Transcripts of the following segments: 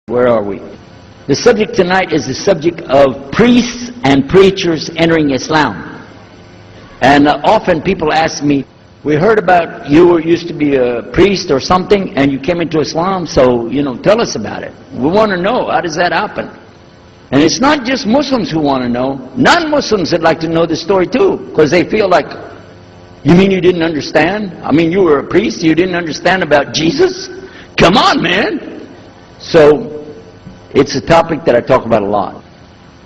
Where are we? The subject tonight is the subject of priests and preachers entering Islam. And often people ask me, we heard about you used to be a priest or something and you came into Islam, so, tell us about it. We want to know, how does that happen? And it's not just Muslims who want to know. Non-Muslims would like to know the story too, because they feel like, you mean you didn't understand? I mean, you were a priest, you didn't understand about Jesus? Come on, man! So, it's a topic that I talk about a lot.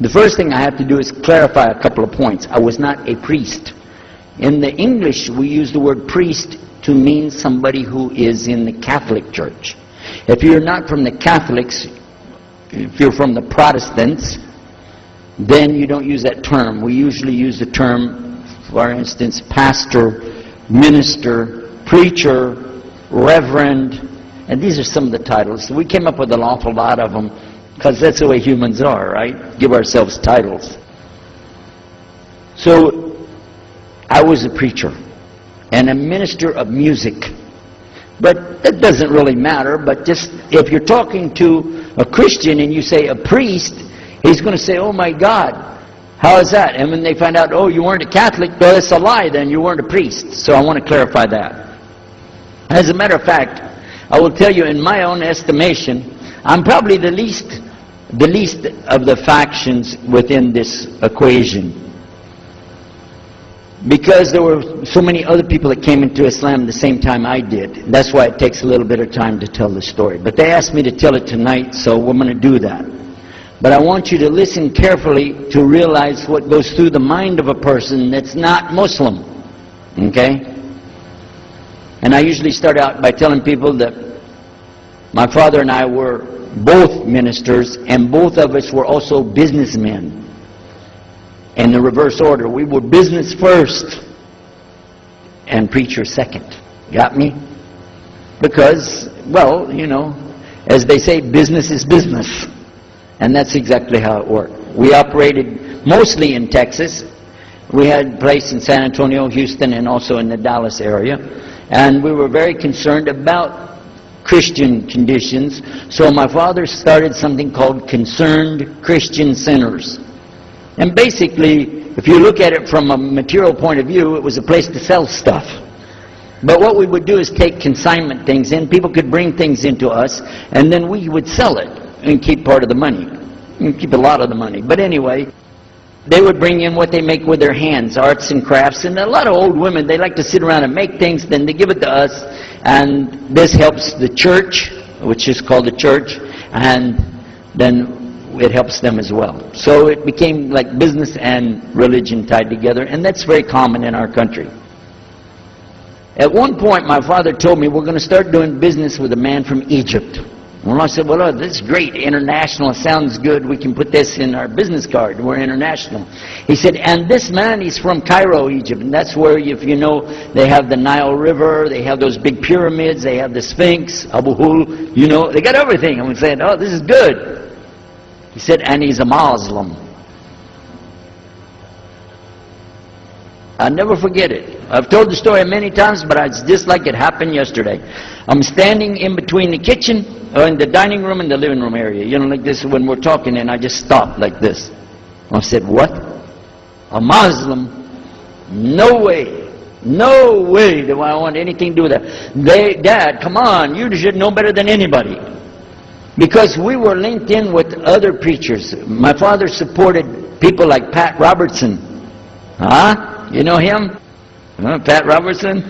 The first thing I have to do is clarify a couple of points. I was not a priest. In the English, we use the word priest to mean somebody who is in the Catholic Church. If you're not from the Catholics, if you're from the Protestants, then you don't use that term. We usually use the term, for instance, pastor, minister, preacher, reverend, and these are some of the titles. We came up with an awful lot of them because that's the way humans are, right? Give ourselves titles. So, I was a preacher and a minister of music. But that doesn't really matter, but just if you're talking to a Christian and you say a priest, he's going to say, oh my God, how is that? And when they find out, oh, you weren't a Catholic, well, it's a lie then, you weren't a priest. So I want to clarify that. As a matter of fact, I will tell you, in my own estimation, I'm probably the least of the factions within this equation. Because there were so many other people that came into Islam the same time I did. That's why it takes a little bit of time to tell the story. But they asked me to tell it tonight, so we're going to do that. But I want you to listen carefully to realize what goes through the mind of a person that's not Muslim. Okay? And I usually start out by telling people that my father and I were both ministers, and both of us were also businessmen. In the reverse order, we were business first and preacher second. Got me? Because, well, as they say, business is business. And that's exactly how it worked. We operated mostly in Texas. We had a place in San Antonio, Houston, and also in the Dallas area. And we were very concerned about Christian conditions, so my father started something called Concerned Christian Centers. And basically, if you look at it from a material point of view, it was a place to sell stuff. But what we would do is take consignment things in. People could bring things into us, and then we would sell it and keep part of the money. And keep a lot of the money. But anyway, they would bring in what they make with their hands, arts and crafts. And a lot of old women, they like to sit around and make things, then they give it to us. And this helps the church, which is called the church, and then it helps them as well. So it became like business and religion tied together, and that's very common in our country. At one point, my father told me, we're going to start doing business with a man from Egypt. Well, I said, well, this is great, international, sounds good, we can put this in our business card, we're international. He said, and this man, he's from Cairo, Egypt, and that's where, if you know, they have the Nile River, they have those big pyramids, they have the Sphinx, Abu Hul, they got everything. I'm saying, oh, this is good. He said, and he's a Muslim. I'll never forget it. I've told the story many times, but it's just like it happened yesterday. I'm standing in between the kitchen, in the dining room and the living room area, like this when we're talking, and I just stopped like this. I said, what? A Muslim? No way. No way do I want anything to do with that. Dad, come on, you should know better than anybody. Because we were linked in with other preachers. My father supported people like Pat Robertson. Huh? You know him? Pat Robertson?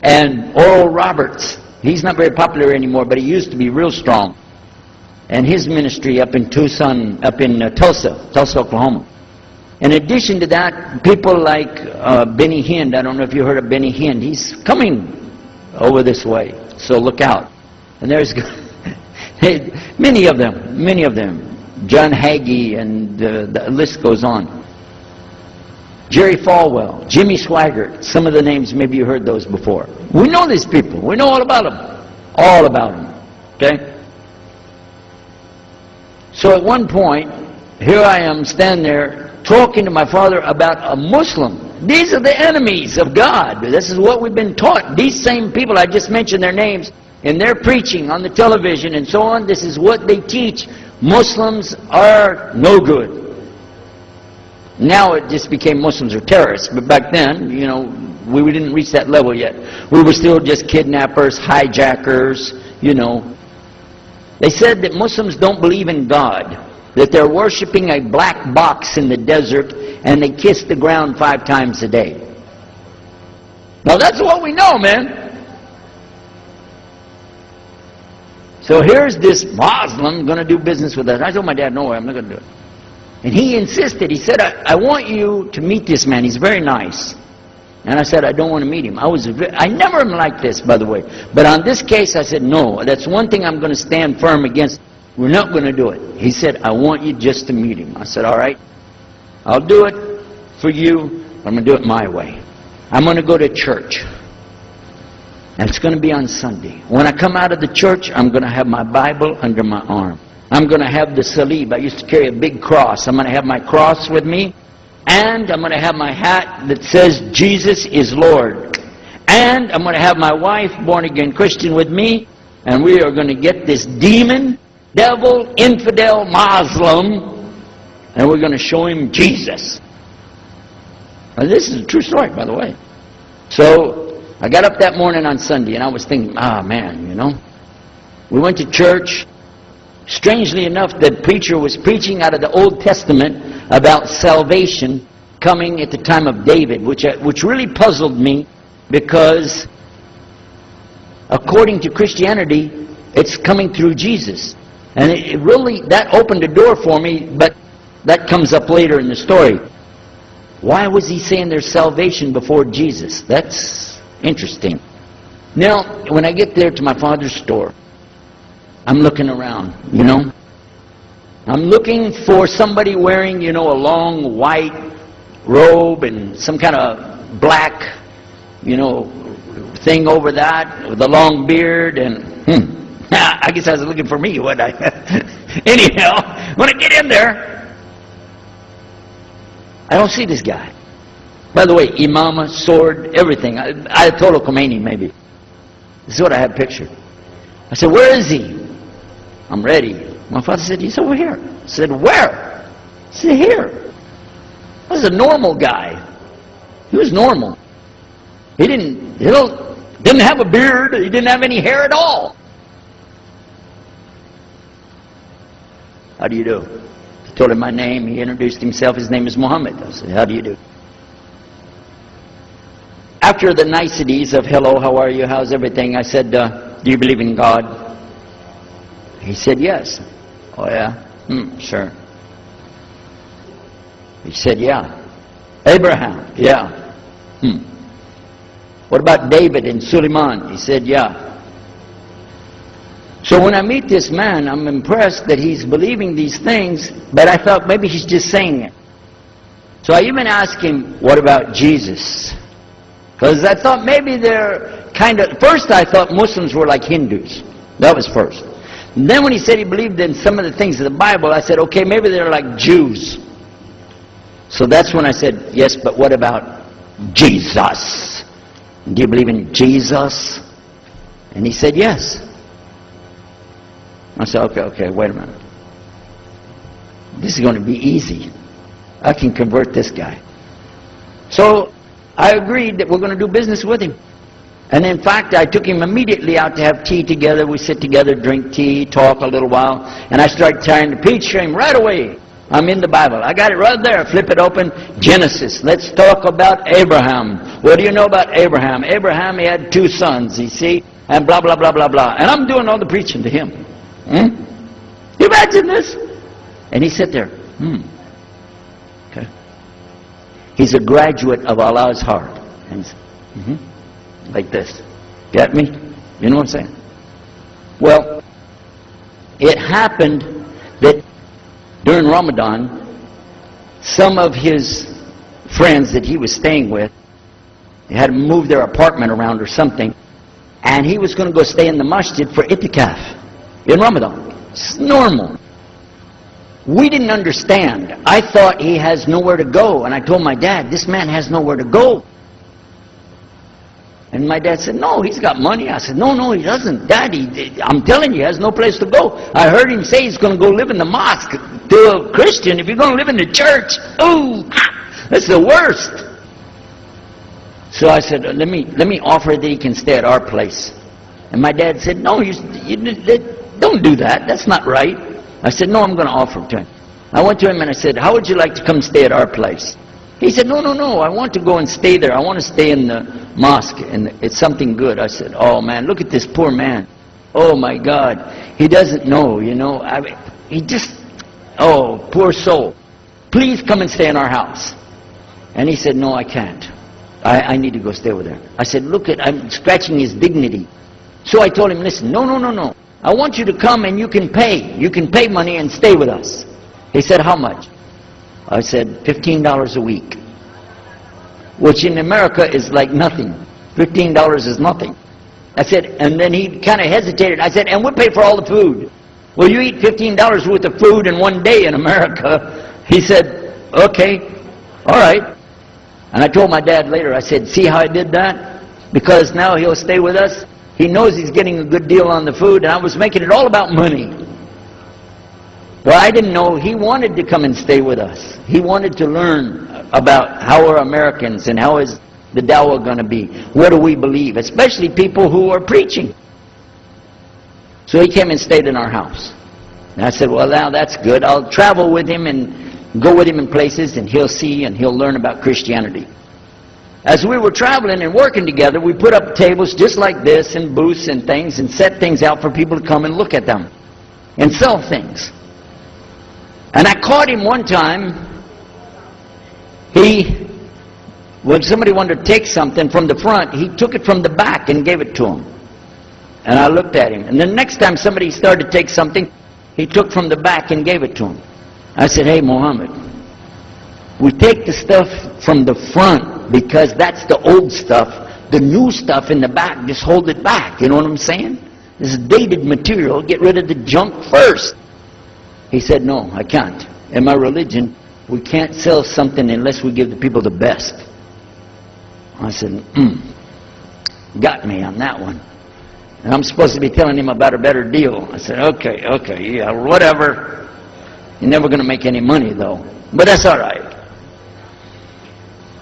And Oral Roberts. He's not very popular anymore, but he used to be real strong. And his ministry up in Tulsa, Oklahoma. In addition to that, people like Benny Hinn. I don't know if you heard of Benny Hinn. He's coming over this way, so look out. And there's many of them. John Hagee, and the list goes on. Jerry Falwell, Jimmy Swaggart, some of the names, maybe you heard those before. We know these people. We know all about them. All about them. Okay? So at one point, here I am standing there talking to my father about a Muslim. These are the enemies of God. This is what we've been taught. These same people, I just mentioned their names, in their preaching on the television and so on, this is what they teach. Muslims are no good. Now it just became Muslims are terrorists. But back then, you know, we didn't reach that level yet. We were still just kidnappers, hijackers, you know. They said that Muslims don't believe in God, that they're worshiping a black box in the desert, and they kiss the ground 5 times a day. Now that's what we know, man. So here's this Muslim going to do business with us. I told my dad, no way, I'm not going to do it. And he insisted. He said, I want you to meet this man. He's very nice. And I said, I don't want to meet him. I never am like this, by the way. But on this case, I said, no, that's one thing I'm going to stand firm against. We're not going to do it. He said, I want you just to meet him. I said, all right, I'll do it for you, but I'm going to do it my way. I'm going to go to church. And it's going to be on Sunday. When I come out of the church, I'm going to have my Bible under my arm. I'm going to have the salib. I used to carry a big cross. I'm going to have my cross with me. And I'm going to have my hat that says, Jesus is Lord. And I'm going to have my wife, born-again Christian, with me. And we are going to get this demon, devil, infidel, Muslim, and we're going to show him Jesus. Now, this is a true story, by the way. So I got up that morning on Sunday, and I was thinking, man, you know. We went to church. Strangely enough, the preacher was preaching out of the Old Testament about salvation coming at the time of David, which really puzzled me, because according to Christianity, it's coming through Jesus. And it really, that opened the door for me, but that comes up later in the story. Why was he saying there's salvation before Jesus? That's interesting. Now, when I get there to my father's store, I'm looking around, you know. I'm looking for somebody wearing, you know, a long white robe and some kind of black, you know, thing over that with a long beard. And I guess I was looking for me, wasn't I? Anyhow, when I get in there, I don't see this guy. By the way, imama, sword, everything. Ayatollah Khomeini, maybe. This is what I have pictured. I said, where is he? I'm ready. My father said, he's over here. I said, where? He said, here. I was a normal guy. He was normal. He didn't have a beard. He didn't have any hair at all. How do you do? I told him my name. He introduced himself. His name is Muhammad. I said, how do you do? After the niceties of hello, how are you, how's everything, I said, do you believe in God? He said, yes. Oh, yeah? Sure. He said, yeah. Abraham? Yeah. What about David and Suleiman? He said, yeah. So when I meet this man, I'm impressed that he's believing these things, but I thought maybe he's just saying it. So I even asked him, what about Jesus? Because I thought maybe they're kind of... First I thought Muslims were like Hindus. That was first. And then when he said he believed in some of the things of the Bible, I said, okay, maybe they're like Jews. So that's when I said, yes, but what about Jesus? Do you believe in Jesus? And he said, yes. I said, okay, wait a minute. This is going to be easy. I can convert this guy. So I agreed that we're going to do business with him. And in fact, I took him immediately out to have tea together. We sit together, drink tea, talk a little while. And I started trying to preach to him right away. I'm in the Bible. I got it right there. Flip it open. Genesis. Let's talk about Abraham. What do you know about Abraham? Abraham, he had 2 sons, you see. And blah, blah, blah, blah, blah. And I'm doing all the preaching to him. You imagine this? And he sat there. Okay. He's a graduate of Allah's heart. And he's, like this. Get me? You know what I'm saying? Well, it happened that during Ramadan, some of his friends that he was staying with, they had to move their apartment around or something, and he was going to go stay in the masjid for itikaf in Ramadan. It's normal. We didn't understand. I thought he has nowhere to go, and I told my dad, this man has nowhere to go. And my dad said, no, he's got money. I said, no, he doesn't. Daddy, I'm telling you, he has no place to go. I heard him say he's going to go live in the mosque. To a Christian, if you're going to live in the church, ooh, that's the worst. So I said, let me offer that he can stay at our place. And my dad said, no, you don't do that. That's not right. I said, no, I'm going to offer it to him. I went to him and I said, how would you like to come stay at our place? He said, no, I want to go and stay there. I want to stay in the mosque, and it's something good. I said, oh, man, look at this poor man. Oh, my God. He doesn't know, you know. He just, oh, poor soul. Please come and stay in our house. And he said, no, I can't. I need to go stay with her. I said, look, I'm scratching his dignity. So I told him, listen, no. I want you to come and you can pay. You can pay money and stay with us. He said, how much? I said, $15 a week, which in America is like nothing. $15 is nothing. I said, and then he kind of hesitated. I said, and we'll pay for all the food. Well, you eat $15 worth of food in one day in America. He said, okay, all right. And I told my dad later, I said, see how I did that? Because now he'll stay with us. He knows he's getting a good deal on the food, and I was making it all about money. Well, I didn't know he wanted to come and stay with us. He wanted to learn about how we're Americans and how is the dawah going to be. What do we believe? Especially people who are preaching. So he came and stayed in our house. And I said, well, now that's good. I'll travel with him and go with him in places, and he'll see and he'll learn about Christianity. As we were traveling and working together, we put up tables just like this and booths and things and set things out for people to come and look at them and sell things. And I caught him one time. When somebody wanted to take something from the front, he took it from the back and gave it to him. And I looked at him. And the next time somebody started to take something, he took from the back and gave it to him. I said, hey, Muhammad, we take the stuff from the front because that's the old stuff. The new stuff in the back, just hold it back. You know what I'm saying? This is dated material. Get rid of the junk first. He said, no, I can't. In my religion, we can't sell something unless we give the people the best. I said, got me on that one. And I'm supposed to be telling him about a better deal. I said, okay, yeah, whatever. You're never going to make any money, though. But that's all right.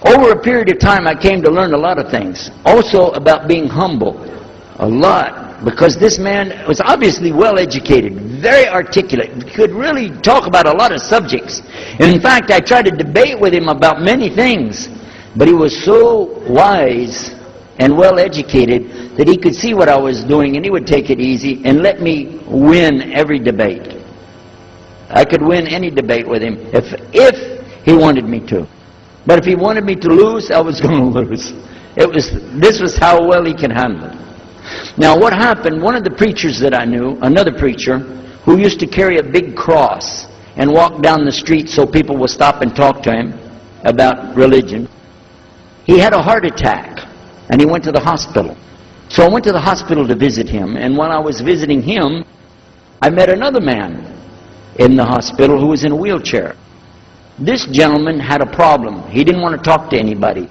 Over a period of time, I came to learn a lot of things. Also about being humble. A lot. Because this man was obviously well-educated, very articulate, could really talk about a lot of subjects. And in fact, I tried to debate with him about many things. But he was so wise and well-educated that he could see what I was doing, and he would take it easy and let me win every debate. I could win any debate with him if he wanted me to. But if he wanted me to lose, I was going to lose. This was how well he could handle it. Now what happened, one of the preachers that I knew, another preacher, who used to carry a big cross and walk down the street so people would stop and talk to him about religion, he had a heart attack and he went to the hospital. So I went to the hospital to visit him, and while I was visiting him, I met another man in the hospital who was in a wheelchair. This gentleman had a problem. He didn't want to talk to anybody.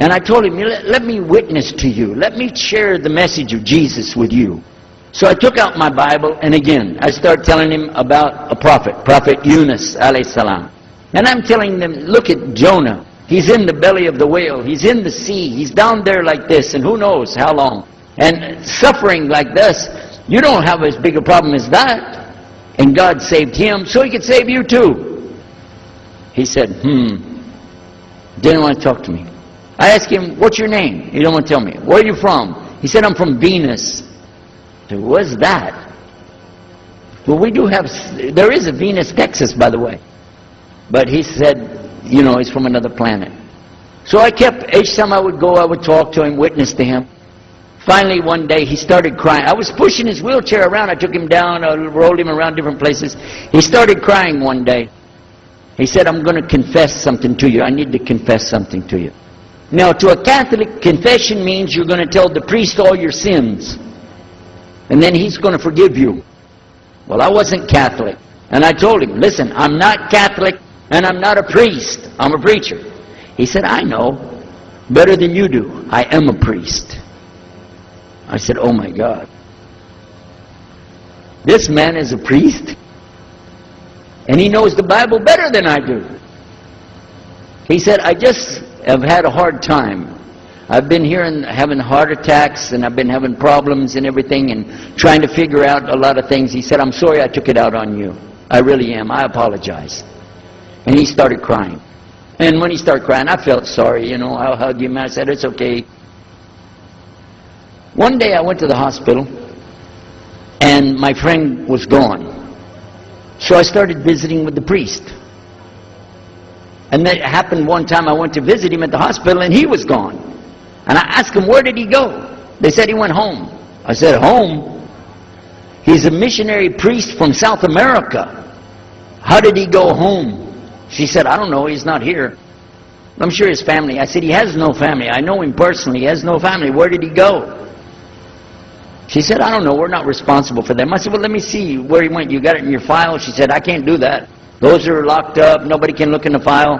And I told him, let me witness to you. Let me share the message of Jesus with you. So I took out my Bible, and again, I started telling him about a prophet, Prophet Yunus, alayhi salam. And I'm telling them, look at Jonah. He's in the belly of the whale. He's in the sea. He's down there like this, and who knows how long. And suffering like this, you don't have as big a problem as that. And God saved him, so he could save you too. He said, didn't want to talk to me. I asked him, what's your name? He didn't want to tell me. Where are you from? He said, I'm from Venus. I said, what's that? Well, we do have, there is a Venus, Texas, by the way. But he said, you know, he's from another planet. So I kept, each time I would go, I would talk to him, witness to him. Finally, one day, he started crying. I was pushing his wheelchair around. I took him down, I rolled him around different places. He started crying one day. He said, I'm going to confess something to you. I need to confess something to you. Now, to a Catholic, confession means you're going to tell the priest all your sins. And then he's going to forgive you. Well, I wasn't Catholic. And I told him, listen, I'm not Catholic and I'm not a priest. I'm a preacher. He said, I know. Better than you do. I am a priest. I said, oh my God. This man is a priest? And he knows the Bible better than I do. He said, I just have had a hard time. I've been here and having heart attacks, and I've been having problems and everything, and trying to figure out a lot of things. He said, I'm sorry I took it out on you. I really am. I apologize. And he started crying. And when he started crying, I felt sorry, you know. I hugged him. I said, it's okay. One day I went to the hospital, and my friend was gone. So I started visiting with the priest. And that happened one time. I went to visit him at the hospital, and he was gone. And I asked him, where did he go? They said he went home. I said, home? He's a missionary priest from South America. How did he go home? She said, I don't know, he's not here. I'm sure his family. I said, he has no family. I know him personally. He has no family. Where did he go? She said, I don't know. We're not responsible for them. I said, well, let me see where he went. You got it in your file? She said, I can't do that. Those are locked up. Nobody can look in the file.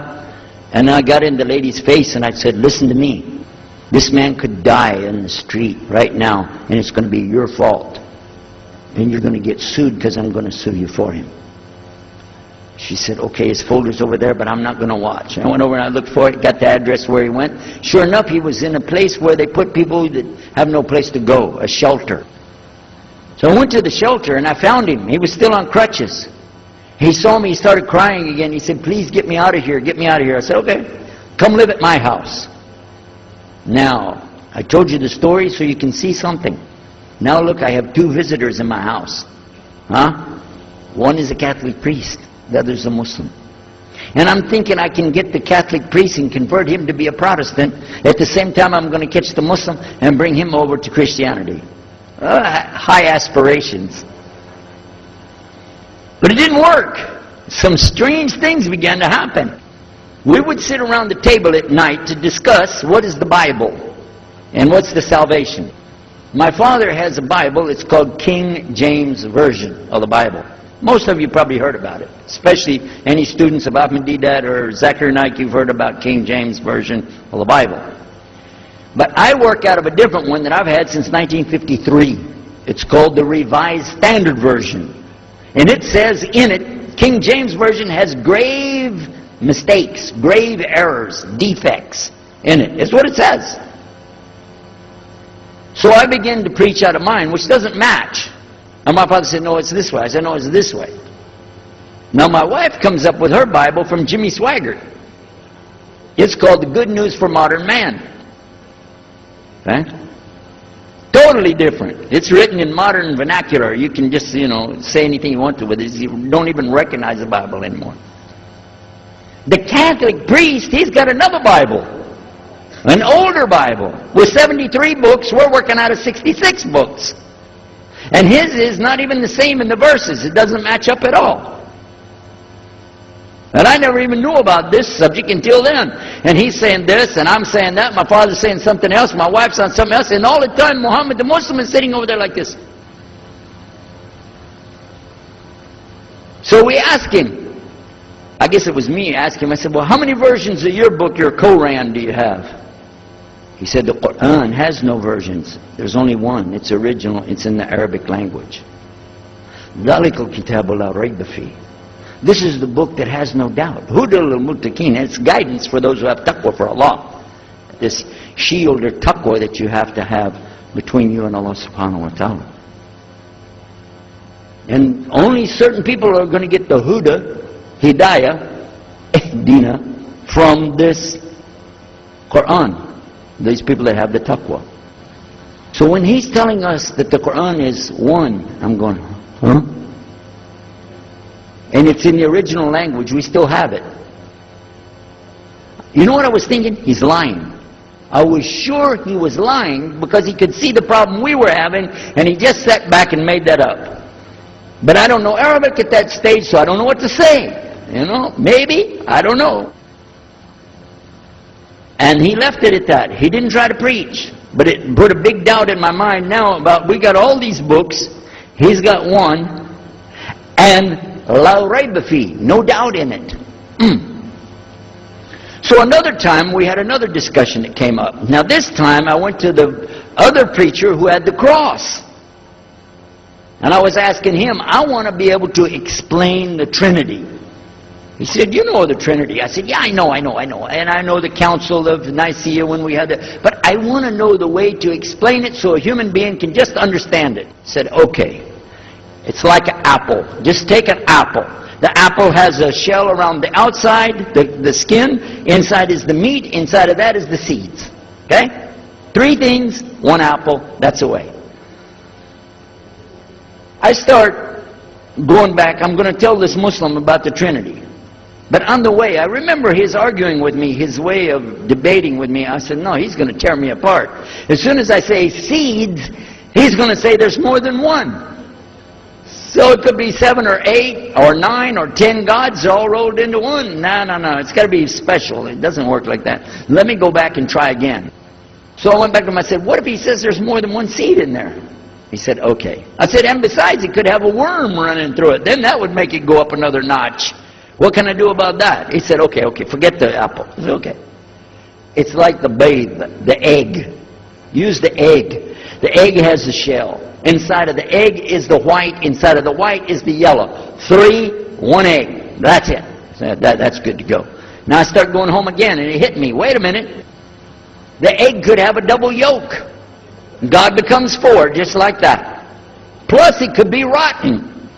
And I got in the lady's face and I said, listen to me. This man could die in the street right now, and it's going to be your fault. And you're going to get sued because I'm going to sue you for him. She said, okay, his folder's over there, but I'm not going to watch. I went over and I looked for it, got the address where he went. Sure enough, he was in a place where they put people that have no place to go, a shelter. So I went to the shelter and I found him. He was still on crutches. He saw me, he started crying again. He said, please get me out of here, get me out of here. I said, okay, come live at my house. Now, I told you the story so you can see something. Now look, I have 2 visitors in my house. One is a Catholic priest. The other is a Muslim. And I'm thinking I can get the Catholic priest and convert him to be a Protestant. At the same time, I'm going to catch the Muslim and bring him over to Christianity. High aspirations. But it didn't work. Some strange things began to happen. We would sit around the table at night to discuss what is the Bible and what's the salvation. My father has a Bible. It's called King James Version of the Bible. Most of you probably heard about it, especially any students of Ahmadiyya or Zakir Naik. You've heard about King James Version of the Bible. But I work out of a different one that I've had since 1953. It's called the Revised Standard Version. And it says in it, King James Version has grave mistakes, grave errors, defects in it. It's what it says. So I began to preach out of mine, which doesn't match. And my father said, no, it's this way. I said, no, it's this way. Now my wife comes up with her Bible from Jimmy Swaggart. It's called The Good News for Modern Man. Okay? Totally different. It's written in modern vernacular. You can just, say anything you want to with it. You don't even recognize the Bible anymore. The Catholic priest, he's got another Bible. An older Bible with 73 books. We're working out of 66 books. And his is not even the same in the verses. It doesn't match up at all. And I never even knew about this subject until then. And he's saying this, and I'm saying that. My father's saying something else. My wife's saying something else. And all the time, Muhammad the Muslim is sitting over there like this. So we asked him. I guess it was me asking him. I said, well, how many versions of your book, your Quran, do you have? He said, the Quran has no versions. There's only one. It's original. It's in the Arabic language. ذَلِكَ الْكِتَابُ لَا رَيْبَ فِيهِ. This is the book that has no doubt. هُدًى لِلْمُتَّقِينَ. It's guidance for those who have taqwa for Allah. This shield or taqwa that you have to have between you and Allah subhanahu wa ta'ala. And only certain people are going to get the huda, hidayah, dina, from this Quran. These people that have the taqwa. So when he's telling us that the Quran is one, I'm going, huh? And it's in the original language, we still have it. You know what I was thinking? He's lying. I was sure he was lying because he could see the problem we were having, and he just sat back and made that up. But I don't know Arabic at that stage, so I don't know what to say. Maybe, I don't know. And he left it at that. He didn't try to preach. But it put a big doubt in my mind now about, we got all these books, he's got one, and la rayba fi, no doubt in it. So another time we had another discussion that came up. Now this time I went to the other preacher who had the cross. And I was asking him, I want to be able to explain the Trinity. He said, you know the Trinity. I said, yeah, I know. And I know the Council of Nicaea when we had it. But I want to know the way to explain it so a human being can just understand it. He said, okay. It's like an apple. Just take an apple. The apple has a shell around the outside, the skin. Inside is the meat. Inside of that is the seeds. Okay? 3 things, 1 apple. That's the way. I start going back. I'm going to tell this Muslim about the Trinity. But on the way, I remember his arguing with me, his way of debating with me. I said, no, he's going to tear me apart. As soon as I say seeds, he's going to say there's more than one. So it could be 7 or 8 or 9 or 10 gods all rolled into one. No. It's got to be special. It doesn't work like that. Let me go back and try again. So I went back to him. I said, what if he says there's more than one seed in there? He said, okay. I said, and besides, it could have a worm running through it. Then that would make it go up another notch. What can I do about that? He said, okay, forget the apple. I said, okay. It's like the babe, the egg. Use the egg. The egg has the shell. Inside of the egg is the white. Inside of the white is the yellow. 3, 1 egg. That's it. That's good to go. Now I start going home again, and it hit me. Wait a minute. The egg could have a double yolk. God becomes 4, just like that. Plus, it could be rotten.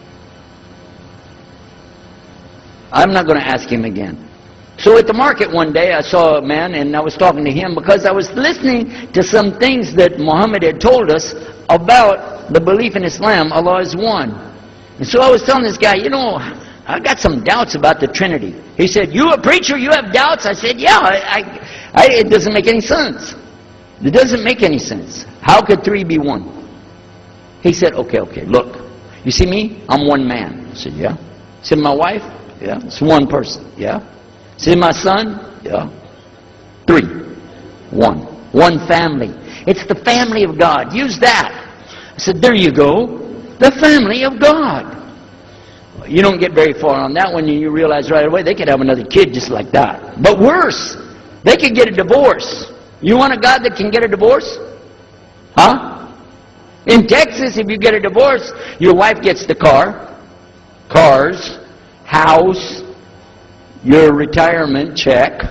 I'm not going to ask him again. So at the market one day, I saw a man, and I was talking to him because I was listening to some things that Muhammad had told us about the belief in Islam, Allah is one. And so I was telling this guy, you know, I got some doubts about the Trinity. He said, you a preacher, you have doubts? I said, yeah, it doesn't make any sense. It doesn't make any sense. How could 3 be 1? He said, okay, look. You see me? I'm one man. I said, yeah. He said, my wife? Yeah. It's one person. Yeah. See my son? Yeah. 3. 1. One family. It's the family of God. Use that. I said, there you go. The family of God. You don't get very far on that one, and you realize right away they could have another kid just like that. But worse, they could get a divorce. You want a God that can get a divorce? Huh? In Texas, if you get a divorce, your wife gets the cars, house, your retirement check,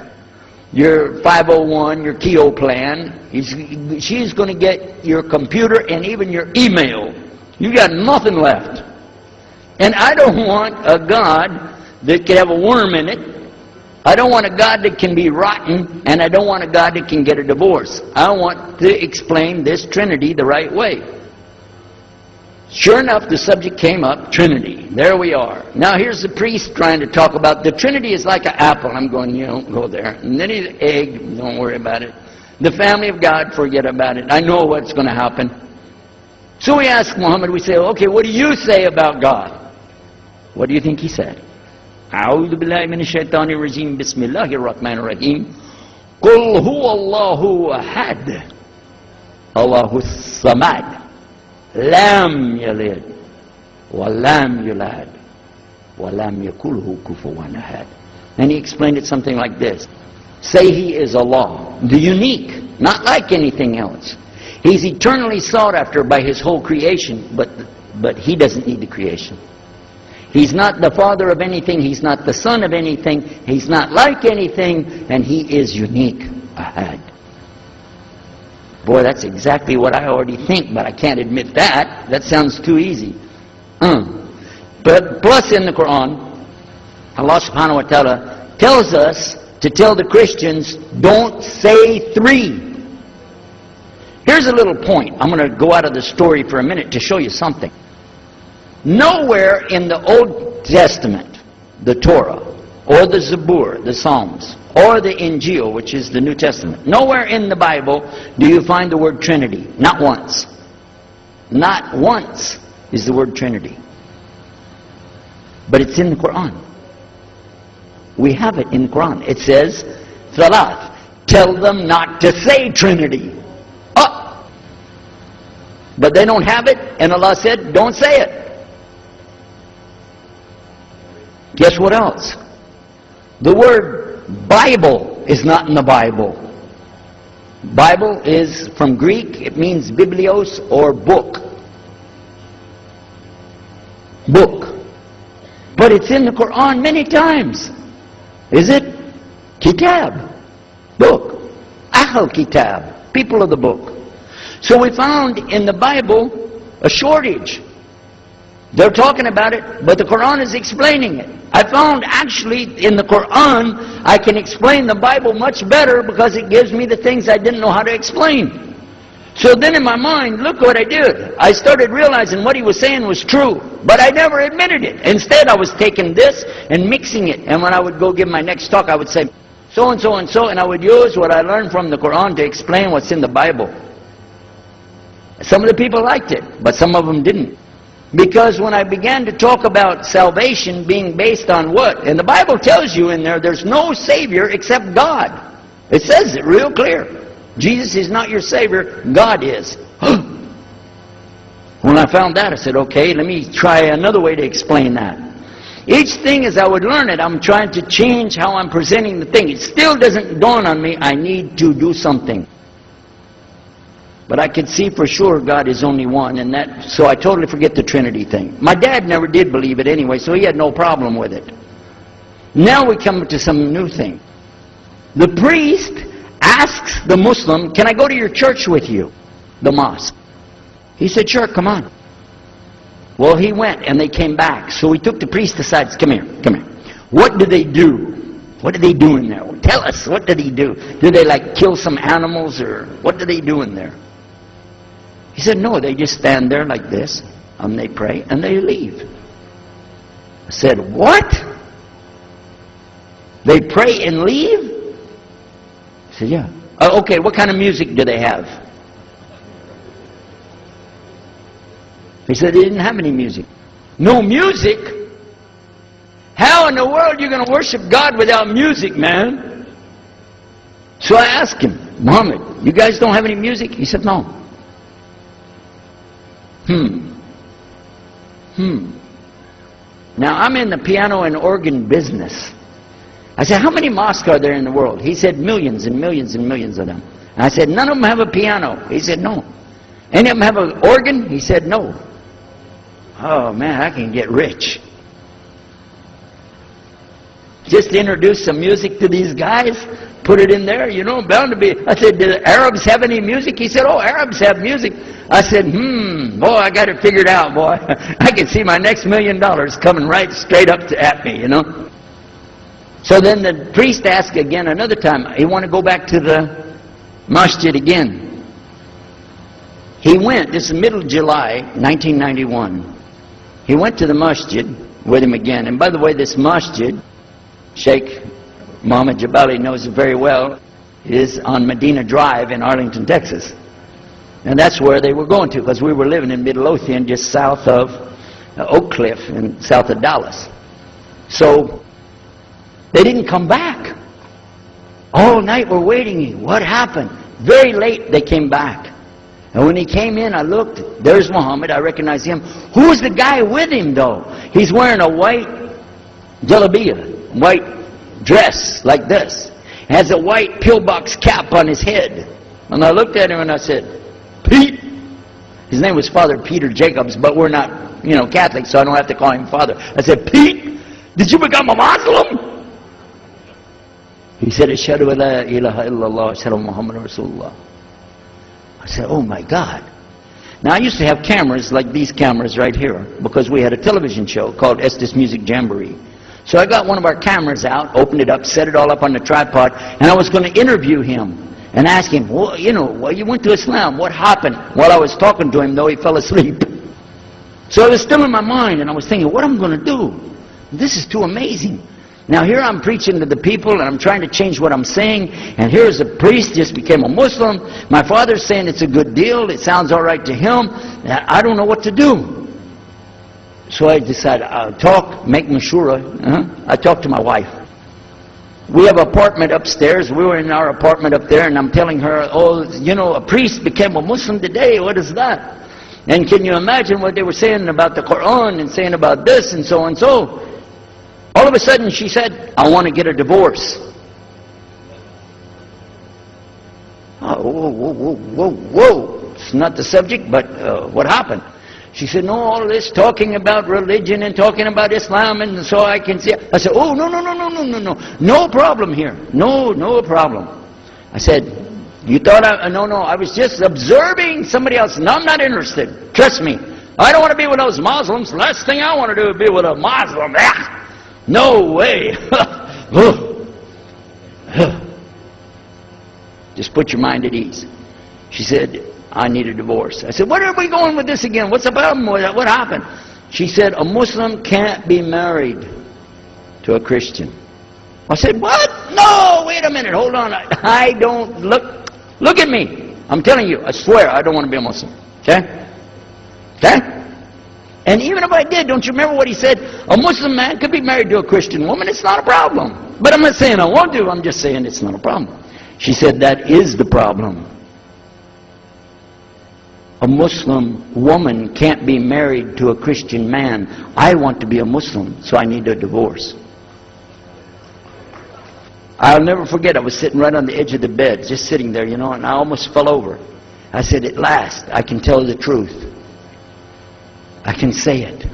your 501, your Keogh plan. She's going to get your computer and even your email. You got nothing left. And I don't want a God that can have a worm in it. I don't want a God that can be rotten, and I don't want a God that can get a divorce. I want to explain this Trinity the right way. Sure enough, the subject came up, Trinity. There we are. Now here's the priest trying to talk about the Trinity is like an apple. I'm going, you don't go there. And then the egg, don't worry about it. The family of God, forget about it. I know what's going to happen. So we ask Muhammad, we say, okay, what do you say about God? What do you think he said? أعوذ بالله من الشيطان الرجيم بسم الله الرحمن الرحيم قل هو الله أحد الله الصمد لم يلد ولم يولد ولم يكن له كفوا أحد. And he explained it something like this. Say he is Allah, the unique, not like anything else. He's eternally sought after by his whole creation, but he doesn't need the creation. He's not the father of anything, he's not the son of anything, he's not like anything, and he is unique. Ahad. Boy, that's exactly what I already think, but I can't admit that. That sounds too easy. But plus in the Quran, Allah subhanahu wa ta'ala tells us to tell the Christians, don't say 3. Here's a little point. I'm going to go out of the story for a minute to show you something. Nowhere in the Old Testament, the Torah, or the Zabur, the Psalms, or the Injil, which is the New Testament, nowhere in the Bible do you find the word Trinity. Not once. Not once is the word Trinity. But it's in the Quran. We have it in the Quran. It says, Thalath, tell them not to say Trinity. But they don't have it, and Allah said, don't say it. Guess what else? The word Bible is not in the Bible. Bible is from Greek, it means biblios or book. Book. But it's in the Quran many times. Is it? Kitab. Book. Ahl Kitab. People of the book. So we found in the Bible a shortage. They're talking about it, but the Quran is explaining it. I found actually in the Quran, I can explain the Bible much better because it gives me the things I didn't know how to explain. So then in my mind, look what I did. I started realizing what he was saying was true, but I never admitted it. Instead, I was taking this and mixing it. And when I would go give my next talk, I would say, so and so and so, and I would use what I learned from the Quran to explain what's in the Bible. Some of the people liked it, but some of them didn't. Because when I began to talk about salvation being based on what? And the Bible tells you in there, there's no Savior except God. It says it real clear. Jesus is not your Savior, God is. When I found that, I said, okay, let me try another way to explain that. Each thing as I would learn it, I'm trying to change how I'm presenting the thing. It still doesn't dawn on me, I need to do something. But I could see for sure God is only one, and that, so I totally forget the Trinity thing. My dad never did believe it anyway, so he had no problem with it. Now we come to some new thing. The priest asks the Muslim, can I go to your church with you? The mosque. He said, sure, come on. Well, he went, and they came back. So he took the priest aside and said, come here, come here. What do they do? What do they do in there? Tell us, what did he do? Do they like kill some animals, or what do they do in there? He said, no, they just stand there like this, and they pray, and they leave. I said, what? They pray and leave? I said, yeah. Okay, what kind of music do they have? He said they didn't have any music. No music? How in the world are you going to worship God without music, man? So I asked him, Muhammad, you guys don't have any music? He said, no. Now, I'm in the piano and organ business. I said, how many mosques are there in the world? He said, millions and millions and millions of them. And I said, none of them have a piano. He said, no. Any of them have an organ? He said, no. Oh, man, I can get rich. Just introduce some music to these guys, put it in there, you know, bound to be. I said, do the Arabs have any music? He said, oh, Arabs have music. I said, boy, I got it figured out, boy. I can see my next $1 million coming right straight up at me, you know. So then the priest asked again another time, he wanted to go back to the masjid again. He went, this is middle of July, 1991. He went to the masjid with him again. And by the way, this masjid, Sheikh Mohammed Jabali knows it very well, is on Medina Drive in Arlington, Texas. And that's where they were going to, because we were living in Midlothian, just south of Oak Cliff and south of Dallas. So they didn't come back. All night we're waiting. What happened? Very late they came back. And when he came in, I looked. There's Muhammad. I recognized him. Who's the guy with him, though? He's wearing a white jalabiyah, white dress like this. Has a white pillbox cap on his head. And I looked at him and I said, Pete. His name was Father Peter Jacobs, but we're not, you know, Catholic, so I don't have to call him Father. I said, Pete, did you become a Muslim? He said, Ashhadu an la ilaha illallah, Ashhadu Muhammad Rasulullah. I said, oh my God. Now I used to have cameras like these cameras right here, because we had a television show called Estes Music Jamboree. So I got one of our cameras out, opened it up, set it all up on the tripod, and I was going to interview him and ask him, well, you know, well, you went to Islam, what happened? While I was talking to him, though, he fell asleep. So it was still in my mind, and I was thinking, what am I going to do? This is too amazing. Now here I'm preaching to the people, and I'm trying to change what I'm saying, and here's a priest, just became a Muslim. My father's saying it's a good deal, it sounds all right to him. I don't know what to do. So I decided, I'll talk, make mashura. I talked to my wife. We have an apartment upstairs. We were in our apartment up there, and I'm telling her, oh, you know, a priest became a Muslim today. What is that? And can you imagine what they were saying about the Quran and saying about this and so and so? All of a sudden she said, I want to get a divorce. whoa, whoa, whoa, whoa, whoa. It's not the subject, but what happened? She said, no, all this talking about religion and talking about Islam, and so I can see. I said, oh, no, no, no, no, no, no, no. No problem here. No, no problem. I said, you thought no, I was just observing somebody else. No, I'm not interested. Trust me. I don't want to be with those Muslims. Last thing I want to do is be with a Muslim. No way. Just put your mind at ease. She said, I need a divorce. I said, where are we going with this again? What's the problem with that? What happened? She said, a Muslim can't be married to a Christian. I said, what? No, wait a minute, hold on. I don't, look at me. I'm telling you, I swear, I don't want to be a Muslim. Okay? Okay? And even if I did, don't you remember what he said? A Muslim man could be married to a Christian woman, it's not a problem. But I'm not saying I won't do, I'm just saying it's not a problem. She said, that is the problem. A Muslim woman can't be married to a Christian man. I want to be a Muslim, so I need a divorce. I'll never forget, I was sitting right on the edge of the bed, just sitting there, and I almost fell over. I said, at last, I can tell the truth. I can say it.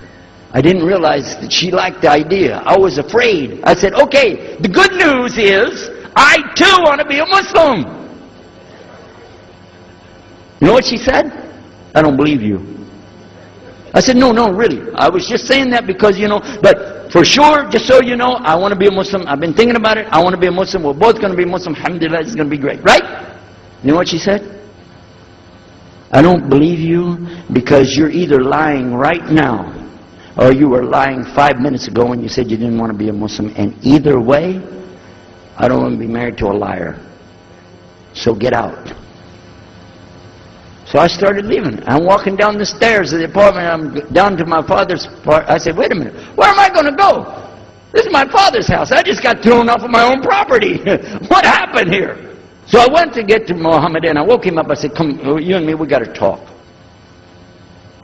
I didn't realize that she liked the idea. I was afraid. I said, okay, the good news is, I too want to be a Muslim. You know what she said? I don't believe you. I said, no, really. I was just saying that because, but for sure, just so you know, I want to be a Muslim. I've been thinking about it. I want to be a Muslim. We're both going to be Muslim. Alhamdulillah, it's going to be great. Right? You know what she said? I don't believe you because you're either lying right now or you were lying 5 minutes ago when you said you didn't want to be a Muslim. And either way, I don't want to be married to a liar. So get out. So I started leaving. I'm walking down the stairs of the apartment. I'm down to my father's part. I said, wait a minute. Where am I going to go? This is my father's house. I just got thrown off of my own property. What happened here? So I went to get to Muhammad and I woke him up. I said, come, you and me, we got to talk.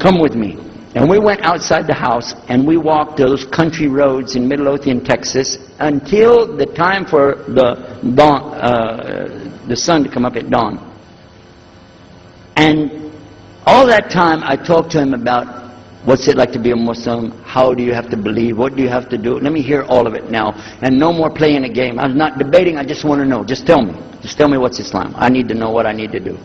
Come with me. And we went outside the house and we walked those country roads in Midlothian, Texas until the time for the dawn, the sun to come up at dawn. And all that time I talked to him about what's it like to be a Muslim, how do you have to believe, what do you have to do. Let me hear all of it now. And no more playing a game. I'm not debating, I just want to know. Just tell me. Just tell me what's Islam. I need to know what I need to do.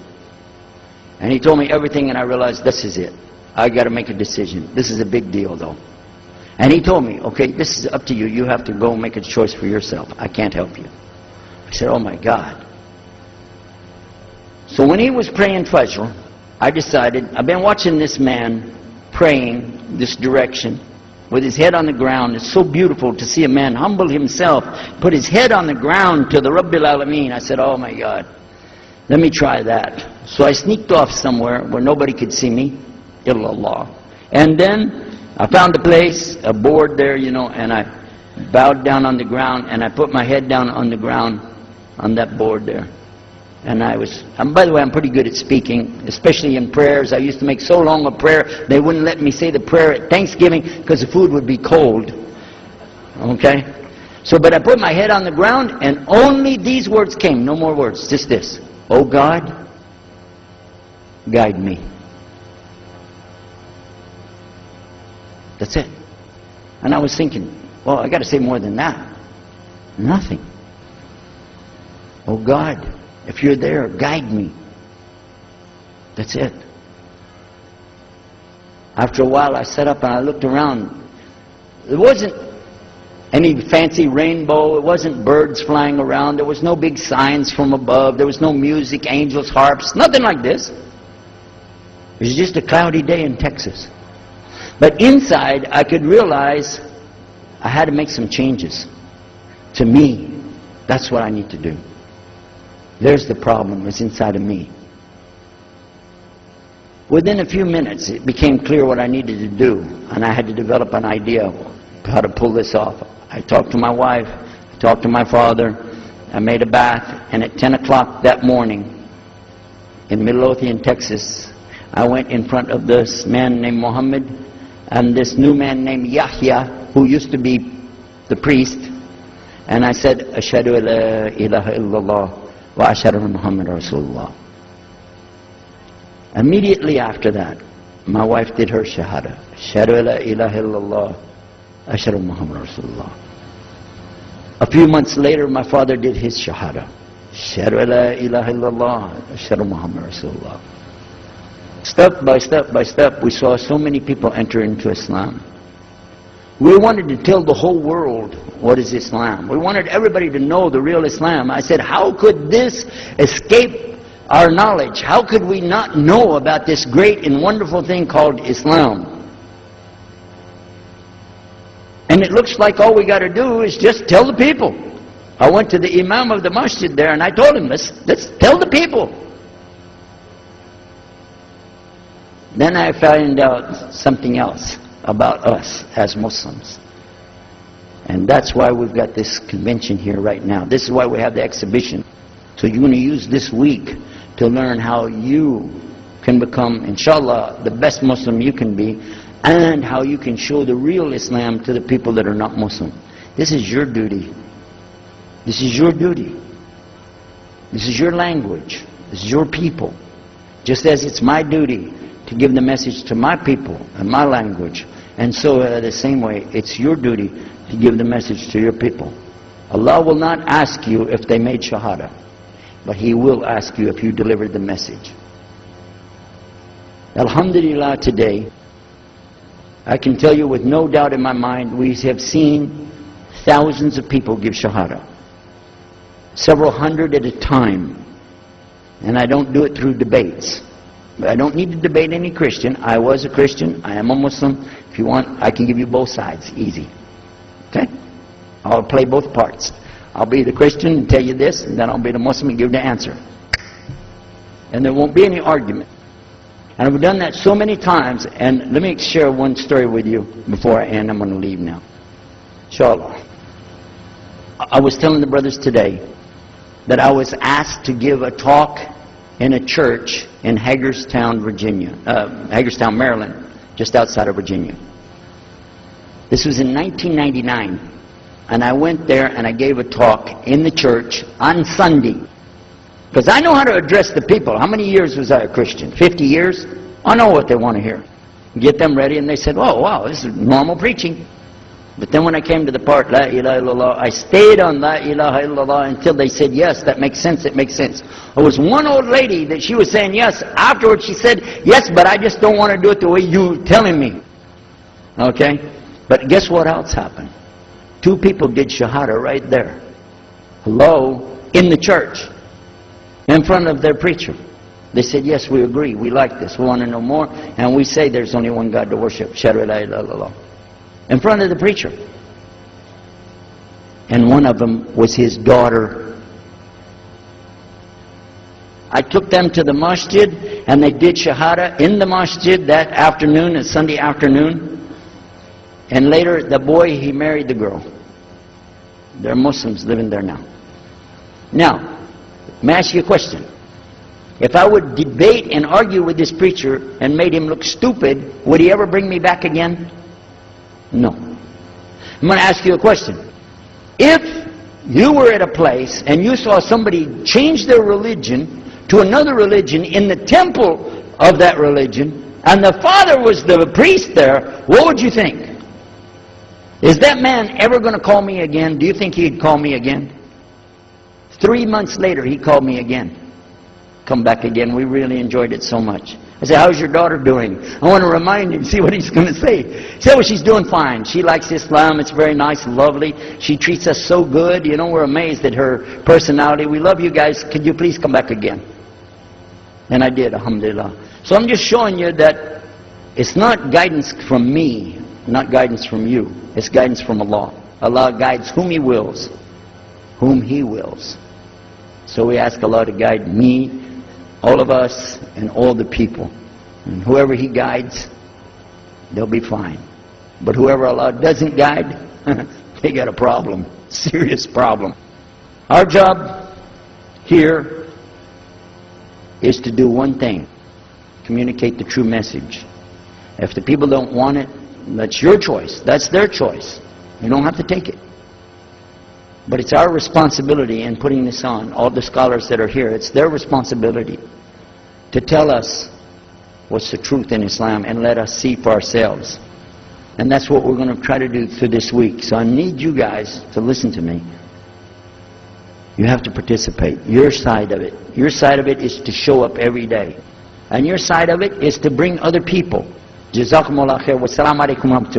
And he told me everything and I realized this is it. I got to make a decision. This is a big deal though. And he told me, okay, this is up to you. You have to go make a choice for yourself. I can't help you. I said, oh my God. So when he was praying Fajr, I decided, I've been watching this man praying this direction with his head on the ground. It's so beautiful to see a man humble himself, put his head on the ground to the Rabbil Alameen. I said, oh my God, let me try that. So I sneaked off somewhere where nobody could see me, illallah. And then I found a place, a board there, and I bowed down on the ground and I put my head down on the ground on that board there. And by the way, I'm pretty good at speaking, especially in prayers. I used to make so long a prayer, they wouldn't let me say the prayer at Thanksgiving because the food would be cold. Okay? So, but I put my head on the ground and only these words came, no more words, just this. Oh God, guide me. That's it. And I was thinking, well, I got to say more than that. Nothing. Oh God, if you're there, guide me. That's it. After a while, I sat up and I looked around. There wasn't any fancy rainbow. It wasn't birds flying around. There was no big signs from above. There was no music, angels, harps, nothing like this. It was just a cloudy day in Texas. But inside, I could realize I had to make some changes. To me, that's what I need to do. There's the problem, it's inside of me. Within a few minutes, it became clear what I needed to do, and I had to develop an idea of how to pull this off. I talked to my wife, I talked to my father, I made a bath, and at 10 o'clock that morning, in Midlothian, Texas, I went in front of this man named Muhammad, and this new man named Yahya, who used to be the priest, and I said, Ashhadu an la ilaha illallah wa ashhadu anna Muhammad Rasulullah. Immediately after that, my wife did her shahada. Ashhadu la ilaha illallah, ashhadu Muhammad Rasulullah. A few months later, my father did his shahada. Ashhadu la ilaha illallah, ashhadu Muhammad Rasulullah. Step by step by step, we saw so many people enter into Islam. We wanted to tell the whole world what is Islam. We wanted everybody to know the real Islam. I said, how could this escape our knowledge? How could we not know about this great and wonderful thing called Islam? And it looks like all we got to do is just tell the people. I went to the Imam of the masjid there and I told him, let's tell the people. Then I found out something else about us as Muslims. And that's why we've got this convention here right now. This is why we have the exhibition. So you're going to use this week to learn how you can become, inshallah, the best Muslim you can be, and how you can show the real Islam to the people that are not Muslim. This is your duty. This is your duty. This is your language. This is your people. Just as it's my duty to give the message to my people and my language. And so the same way, it's your duty to give the message to your people. Allah will not ask you if they made shahada, but He will ask you if you delivered the message. Alhamdulillah, today, I can tell you with no doubt in my mind, we have seen thousands of people give shahada. Several hundred at a time. And I don't do it through debates. But I don't need to debate any Christian. I was a Christian. I am a Muslim. If you want, I can give you both sides. Easy. Okay? I'll play both parts. I'll be the Christian and tell you this, and then I'll be the Muslim and give the answer. And there won't be any argument. And I've done that so many times. And let me share one story with you before I end. I'm going to leave now. Inshallah. I was telling the brothers today that I was asked to give a talk in a church in Hagerstown, Maryland, just outside of Virginia. This was in 1999. And I went there and I gave a talk in the church on Sunday. Because I know how to address the people. How many years was I a Christian? 50 years? I know what they want to hear. Get them ready, and they said, oh, wow, this is normal preaching. But then when I came to the part, La ilaha illallah, I stayed on La ilaha illallah until they said, yes, that makes sense, it makes sense. There was one old lady that she was saying yes. Afterwards she said, yes, but I just don't want to do it the way you're telling me. Okay? But guess what else happened? 2 people did shahada right there. Hello? In the church. In front of their preacher. They said, yes, we agree, we like this, we want to know more, and we say there's only one God to worship. Shahadu la ilaha illallah. In front of the preacher. And one of them was his daughter. I took them to the masjid and they did shahada in the masjid that afternoon, a Sunday afternoon. And later the boy, he married the girl. They're Muslims living there now. Now, may I ask you a question? If I would debate and argue with this preacher and made him look stupid, would he ever bring me back again? No. I'm going to ask you a question. If you were at a place and you saw somebody change their religion to another religion in the temple of that religion, and the father was the priest there, what would you think? Is that man ever going to call me again? Do you think he'd call me again? 3 months later, he called me again. Come back again. We really enjoyed it so much. I said, how's your daughter doing? I want to remind him, see what he's going to say. He said, well, she's doing fine. She likes Islam. It's very nice, lovely. She treats us so good. You know, we're amazed at her personality. We love you guys. Could you please come back again? And I did, alhamdulillah. So I'm just showing you that it's not guidance from me, not guidance from you. It's guidance from Allah. Allah guides whom He wills. Whom He wills. So we ask Allah to guide me, all of us, and all the people. And whoever He guides, they'll be fine. But whoever Allah doesn't guide, they got a problem. Serious problem. Our job here is to do one thing. Communicate the true message. If the people don't want it, that's your choice. That's their choice. You don't have to take it. But it's our responsibility in putting this on, all the scholars that are here, it's their responsibility to tell us what's the truth in Islam, and let us see for ourselves. And that's what we're going to try to do through this week. So I need you guys to listen to me. You have to participate. Your side of it. Your side of it is to show up every day. And your side of it is to bring other people. Jazakumullah khair. Wassalamu alaikum wa rahmatullahi.